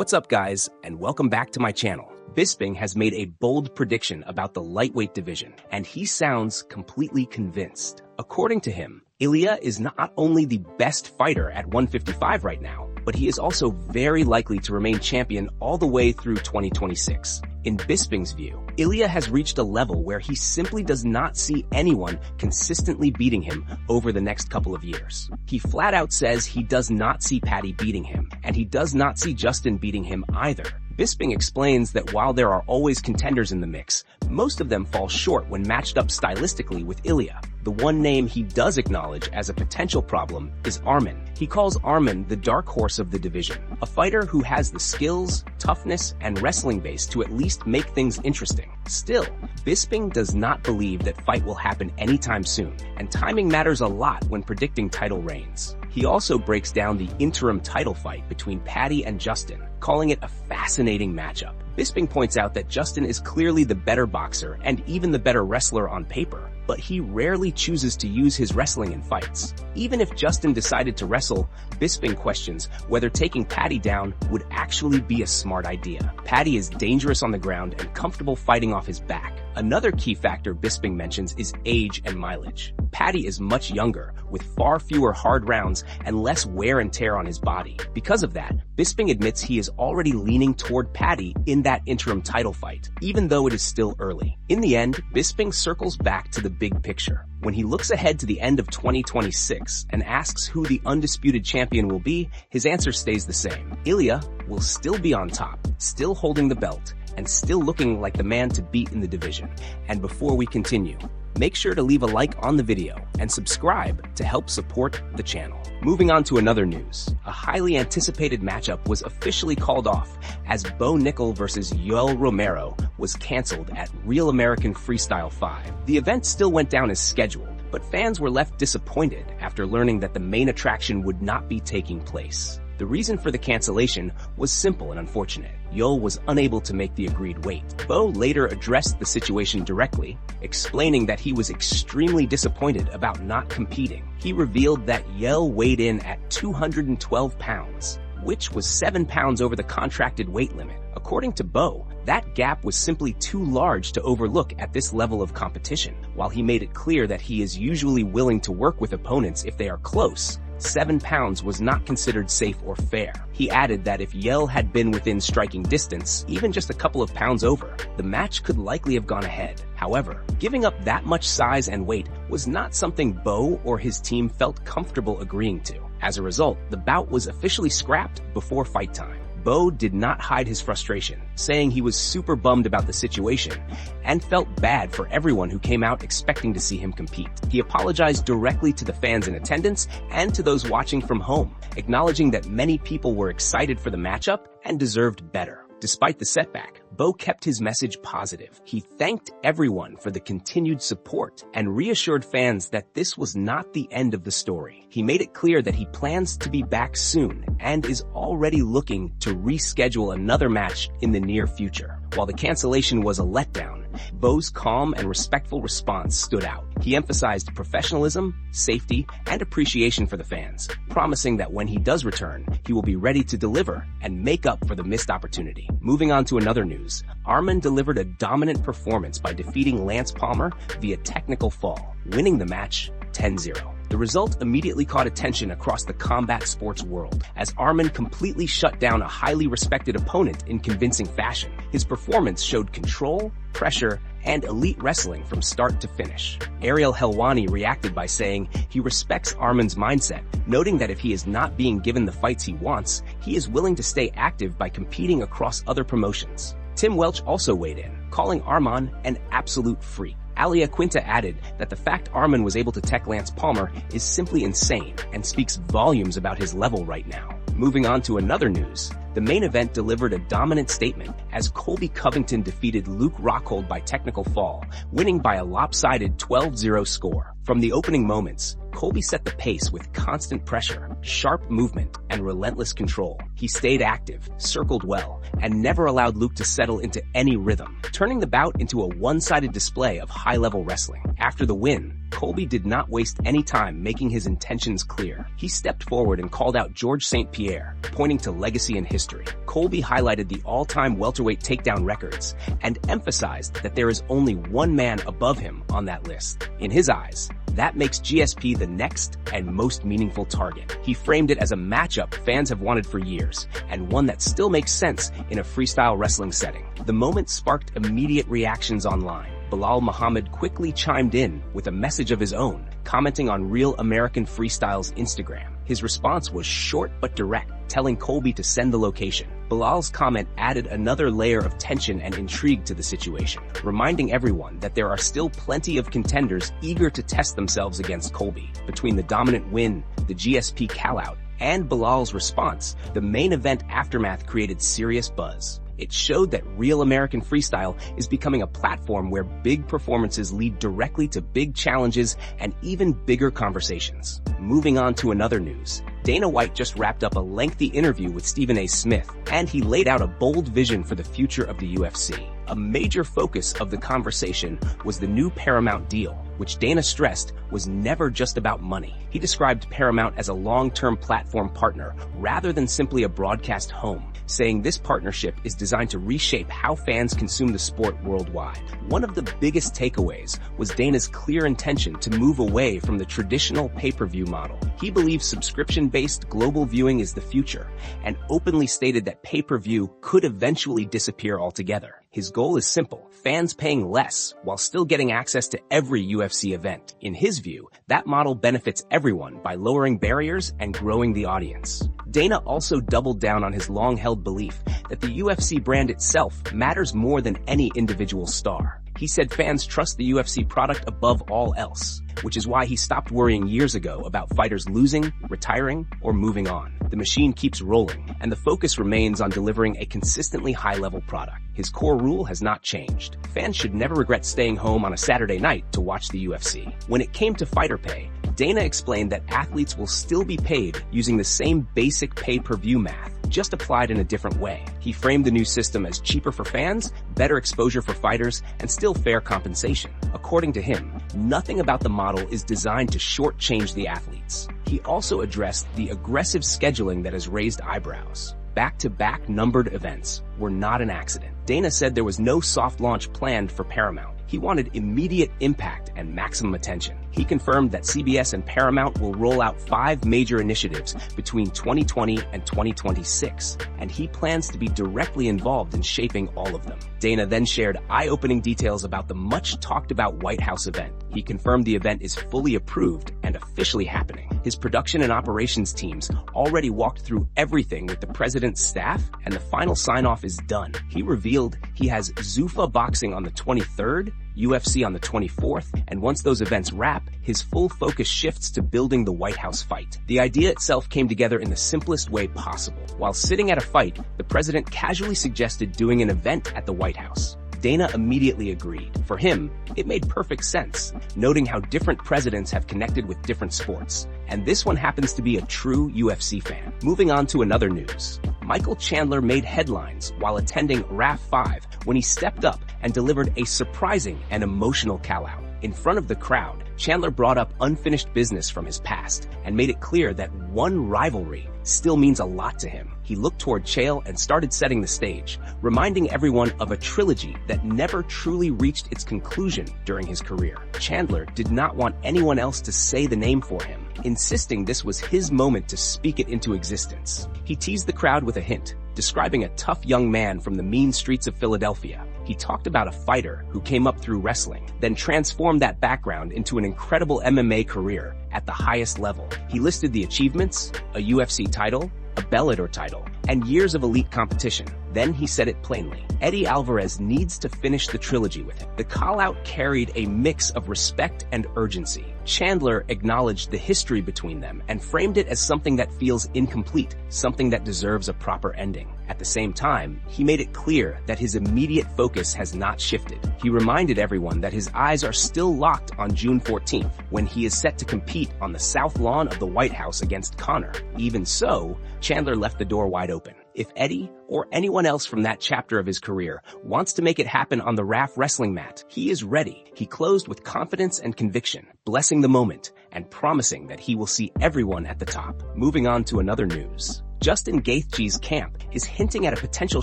What's up, guys, and welcome back to my channel. Bisping has made a bold prediction about the lightweight division, and he sounds completely convinced. According to him, Ilia is not only the best fighter at 155 right now, but he is also very likely to remain champion all the way through 2026. In Bisping's view, Ilia has reached a level where he simply does not see anyone consistently beating him over the next couple of years. He flat out says he does not see Paddy beating him, and he does not see Justin beating him either. Bisping explains that while there are always contenders in the mix, most of them fall short when matched up stylistically with Ilia. The one name he does acknowledge as a potential problem is Arman. He calls Arman the dark horse of the division, a fighter who has the skills, toughness, and wrestling base to at least make things interesting. Still, Bisping does not believe that fight will happen anytime soon, and timing matters a lot when predicting title reigns. He also breaks down the interim title fight between Paddy and Justin, calling it a fascinating matchup. Bisping points out that Justin is clearly the better boxer and even the better wrestler on paper, but he rarely chooses to use his wrestling in fights. Even if Justin decided to wrestle, Bisping questions whether taking Paddy down would actually be a smart idea. Paddy is dangerous on the ground and comfortable fighting off his back. Another key factor Bisping mentions is age and mileage. Paddy is much younger, with far fewer hard rounds and less wear and tear on his body. Because of that, Bisping admits he is already leaning toward Paddy in that interim title fight, even though it is still early. In the end, Bisping circles back to the big picture. When he looks ahead to the end of 2026 and asks who the undisputed champion will be, his answer stays the same. Ilia will still be on top, still holding the belt, and still looking like the man to beat in the division. And before we continue, make sure to leave a like on the video and subscribe to help support the channel. Moving on to another news, a highly anticipated matchup was officially called off as Nickal versus Yoel Romero was canceled at Real American Freestyle 5. The event still went down as scheduled, but fans were left disappointed after learning that the main attraction would not be taking place. The reason for the cancellation was simple and unfortunate. Yoel was unable to make the agreed weight. Later addressed the situation directly, explaining that he was extremely disappointed about not competing. He revealed that Yoel weighed in at 212 pounds, which was 7 pounds over the contracted weight limit. According to that gap was simply too large to overlook at this level of competition. While he made it clear that he is usually willing to work with opponents if they are close, 7 pounds was not considered safe or fair. He added that if Yoel had been within striking distance, even just a couple of pounds over, the match could likely have gone ahead. However, giving up that much size and weight was not something Bo or his team felt comfortable agreeing to. As a result, the bout was officially scrapped before fight time. Bo did not hide his frustration, saying he was super bummed about the situation and felt bad for everyone who came out expecting to see him compete. He apologized directly to the fans in attendance and to those watching from home, acknowledging that many people were excited for the matchup and deserved better. Despite the setback, Bo kept his message positive. He thanked everyone for the continued support and reassured fans that this was not the end of the story. He made it clear that he plans to be back soon and is already looking to reschedule another match in the near future. While the cancellation was a letdown, Bo's calm and respectful response stood out. He emphasized professionalism, safety, and appreciation for the fans, promising that when he does return, he will be ready to deliver and make up for the missed opportunity. Moving on to another news, Arman delivered a dominant performance by defeating Lance Palmer via technical fall, winning the match 10-0. The result immediately caught attention across the combat sports world, as Arman completely shut down a highly respected opponent in convincing fashion. His performance showed control, pressure, and elite wrestling from start to finish. Ariel Helwani reacted by saying he respects Arman's mindset, noting that if he is not being given the fights he wants, he is willing to stay active by competing across other promotions. Tim Welch also weighed in, calling Arman an absolute freak. Alia Quinta added that the fact Arman was able to tech Lance Palmer is simply insane and speaks volumes about his level right now. Moving on to another news, the main event delivered a dominant statement as Colby Covington defeated Luke Rockhold by technical fall, winning by a lopsided 12-0 score. From the opening moments, Colby set the pace with constant pressure, sharp movement, and relentless control. He stayed active, circled well, and never allowed Luke to settle into any rhythm, turning the bout into a one-sided display of high-level wrestling. After the win, Colby did not waste any time making his intentions clear. He stepped forward and called out George St. Pierre, pointing to legacy and history. Colby highlighted the all-time welterweight takedown records and emphasized that there is only one man above him on that list. In his eyes, that makes GSP the next and most meaningful target. He framed it as a matchup fans have wanted for years, and one that still makes sense in a freestyle wrestling setting. The moment sparked immediate reactions online. Bilal Muhammad quickly chimed in with a message of his own, commenting on Real American Freestyle's Instagram. His response was short but direct, telling Colby to send the location. Bilal's comment added another layer of tension and intrigue to the situation, reminding everyone that there are still plenty of contenders eager to test themselves against Colby. Between the dominant win, the GSP call-out, and Bilal's response, the main event aftermath created serious buzz. It showed that Real American Freestyle is becoming a platform where big performances lead directly to big challenges and even bigger conversations. Moving on to another news. Dana White just wrapped up a lengthy interview with Stephen A. Smith, and he laid out a bold vision for the future of the UFC. A major focus of the conversation was the new Paramount deal, which Dana stressed was never just about money. He described Paramount as a long-term platform partner rather than simply a broadcast home, saying this partnership is designed to reshape how fans consume the sport worldwide. One of the biggest takeaways was Dana's clear intention to move away from the traditional pay-per-view model. He believes subscription-based global viewing is the future, and openly stated that pay-per-view could eventually disappear altogether. His goal is simple: fans paying less while still getting access to every UFC event. In his view, that model benefits everyone by lowering barriers and growing the audience. Dana also doubled down on his long-held belief that the UFC brand itself matters more than any individual star. He said fans trust the UFC product above all else, which is why he stopped worrying years ago about fighters losing, retiring, or moving on. The machine keeps rolling, and the focus remains on delivering a consistently high-level product. His core rule has not changed. Fans should never regret staying home on a Saturday night to watch the UFC. When it came to fighter pay, Dana explained that athletes will still be paid using the same basic pay-per-view math, just applied in a different way. He framed the new system as cheaper for fans, better exposure for fighters, and still fair compensation. According to him, nothing about the model is designed to shortchange the athletes. He also addressed the aggressive scheduling that has raised eyebrows. Back-to-back numbered events were not an accident. Dana said there was no soft launch planned for Paramount. He wanted immediate impact and maximum attention. He confirmed that CBS and Paramount will roll out 5 major initiatives between 2020 and 2026, and he plans to be directly involved in shaping all of them. Dana then shared eye-opening details about the much-talked-about White House event. He confirmed the event is fully approved and officially happening. His production and operations teams already walked through everything with the president's staff, and the final sign-off is done. He revealed he has Zuffa boxing on the 23rd, UFC on the 24th, and once those events wrap, his full focus shifts to building the White House fight. The idea itself came together in the simplest way possible. While sitting at a fight, the president casually suggested doing an event at the White House. Dana immediately agreed. For him, it made perfect sense, noting how different presidents have connected with different sports. And this one happens to be a true UFC fan. Moving on to another news. Michael Chandler made headlines while attending RAF 5 when he stepped up and delivered a surprising and emotional call-out. In front of the crowd, Chandler brought up unfinished business from his past and made it clear that one rivalry still means a lot to him. He looked toward Chael and started setting the stage, reminding everyone of a trilogy that never truly reached its conclusion during his career. Chandler did not want anyone else to say the name for him, insisting this was his moment to speak it into existence. He teased the crowd with a hint, describing a tough young man from the mean streets of Philadelphia. He talked about a fighter who came up through wrestling, then transformed that background into an incredible MMA career at the highest level. He listed the achievements: a UFC title, a Bellator title, and years of elite competition. Then he said it plainly. Eddie Alvarez needs to finish the trilogy with him. The call-out carried a mix of respect and urgency. Chandler acknowledged the history between them and framed it as something that feels incomplete, something that deserves a proper ending. At the same time, he made it clear that his immediate focus has not shifted. He reminded everyone that his eyes are still locked on June 14th, when he is set to compete on the South Lawn of the White House against Conor. Even so, Chandler left the door wide open. If Eddie, or anyone else from that chapter of his career, wants to make it happen on the RAF wrestling mat, he is ready. He closed with confidence and conviction, blessing the moment and promising that he will see everyone at the top. Moving on to another news. Justin Gaethje's camp is hinting at a potential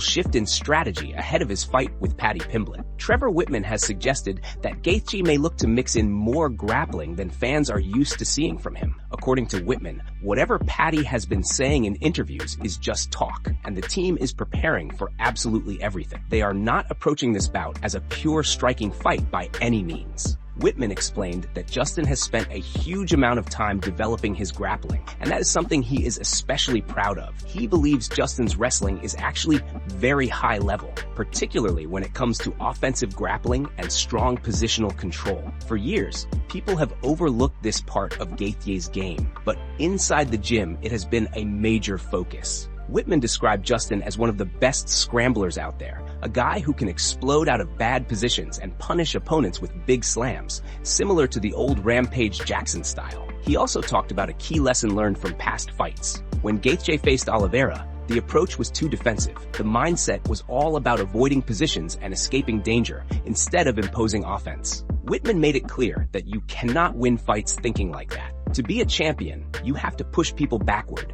shift in strategy ahead of his fight with Paddy Pimblett. Trevor Wittman has suggested that Gaethje may look to mix in more grappling than fans are used to seeing from him. According to Wittman, whatever Paddy has been saying in interviews is just talk, and the team is preparing for absolutely everything. They are not approaching this bout as a pure striking fight by any means. Wittman explained that Justin has spent a huge amount of time developing his grappling, and that is something he is especially proud of. He believes Justin's wrestling is actually very high level, particularly when it comes to offensive grappling and strong positional control. For years, people have overlooked this part of Gaethje's game, but inside the gym, it has been a major focus. Wittman described Justin as one of the best scramblers out there, a guy who can explode out of bad positions and punish opponents with big slams, similar to the old Rampage Jackson style. He also talked about a key lesson learned from past fights. When Gaethje faced Oliveira, the approach was too defensive. The mindset was all about avoiding positions and escaping danger, instead of imposing offense. Wittman made it clear that you cannot win fights thinking like that. To be a champion, you have to push people backward,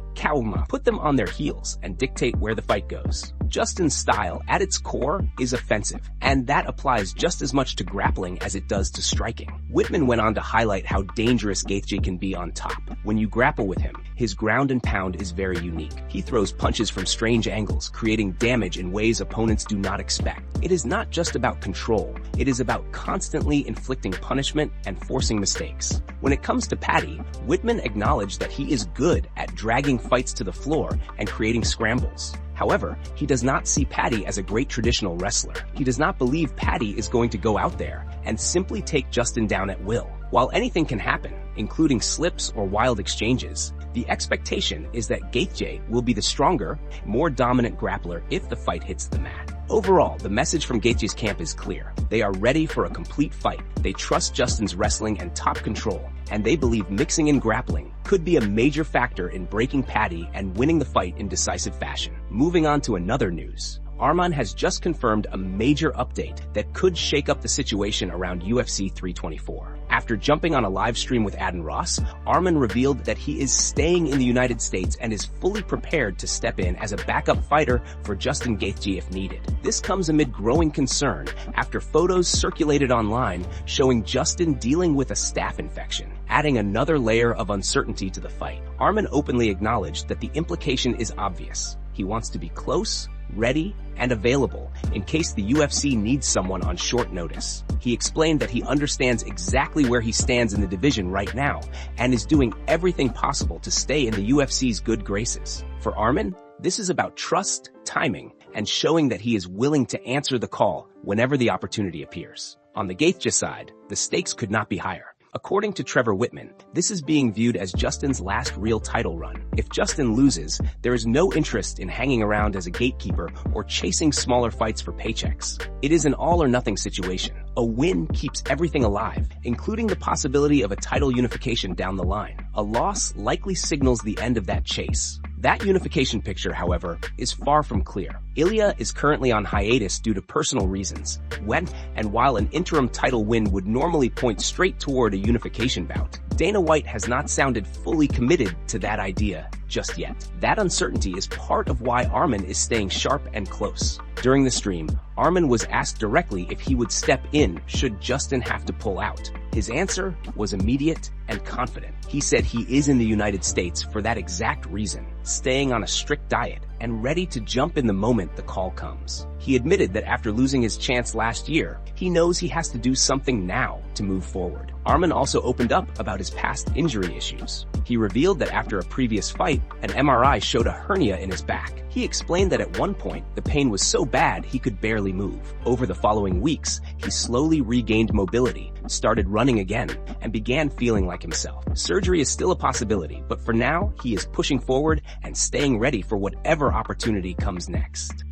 put them on their heels, and dictate where the fight goes. Justin's style, at its core, is offensive, and that applies just as much to grappling as it does to striking. Wittman went on to highlight how dangerous Gaethje can be on top. When you grapple with him, his ground and pound is very unique. He throws punches from strange angles, creating damage in ways opponents do not expect. It is not just about control, it is about constantly inflicting punishment and forcing mistakes. When it comes to Paddy, Wittman acknowledged that he is good at dragging fights to the floor and creating scrambles. However, he does not see Paddy as a great traditional wrestler. He does not believe Paddy is going to go out there and simply take Justin down at will. While anything can happen, including slips or wild exchanges, the expectation is that Gaethje will be the stronger, more dominant grappler if the fight hits the mat. Overall, the message from Gaethje's camp is clear. They are ready for a complete fight. They trust Justin's wrestling and top control, and they believe mixing in grappling could be a major factor in breaking Paddy and winning the fight in decisive fashion. Moving on to another news. Arman has just confirmed a major update that could shake up the situation around UFC 324. After jumping on a live stream with Adin Ross, Arman revealed that he is staying in the United States and is fully prepared to step in as a backup fighter for Justin Gaethje if needed. This comes amid growing concern after photos circulated online showing Justin dealing with a staph infection, adding another layer of uncertainty to the fight. Arman openly acknowledged that the implication is obvious. He wants to be close, ready, and available in case the UFC needs someone on short notice. He explained that he understands exactly where he stands in the division right now and is doing everything possible to stay in the UFC's good graces. For Arman, this is about trust, timing, and showing that he is willing to answer the call whenever the opportunity appears. On the Gaethje side, the stakes could not be higher. According to Trevor Wittman, this is being viewed as Justin's last real title run. If Justin loses, there is no interest in hanging around as a gatekeeper or chasing smaller fights for paychecks. It is an all-or-nothing situation. A win keeps everything alive, including the possibility of a title unification down the line. A loss likely signals the end of that chase. That unification picture, however, is far from clear. Ilia is currently on hiatus due to personal reasons. While an interim title win would normally point straight toward a unification bout, Dana White has not sounded fully committed to that idea just yet. That uncertainty is part of why Arman is staying sharp and close. During the stream, Arman was asked directly if he would step in should Justin have to pull out. His answer was immediate and confident. He said he is in the United States for that exact reason, staying on a strict diet and ready to jump in the moment the call comes. He admitted that after losing his chance last year, he knows he has to do something now to move forward. Arman also opened up about his past injury issues. He revealed that after a previous fight, an MRI showed a hernia in his back. He explained that at one point, the pain was so bad he could barely move. Over the following weeks, he slowly regained mobility, started running again, and began feeling like himself. Surgery is still a possibility, but for now, he is pushing forward and staying ready for whatever opportunity comes next.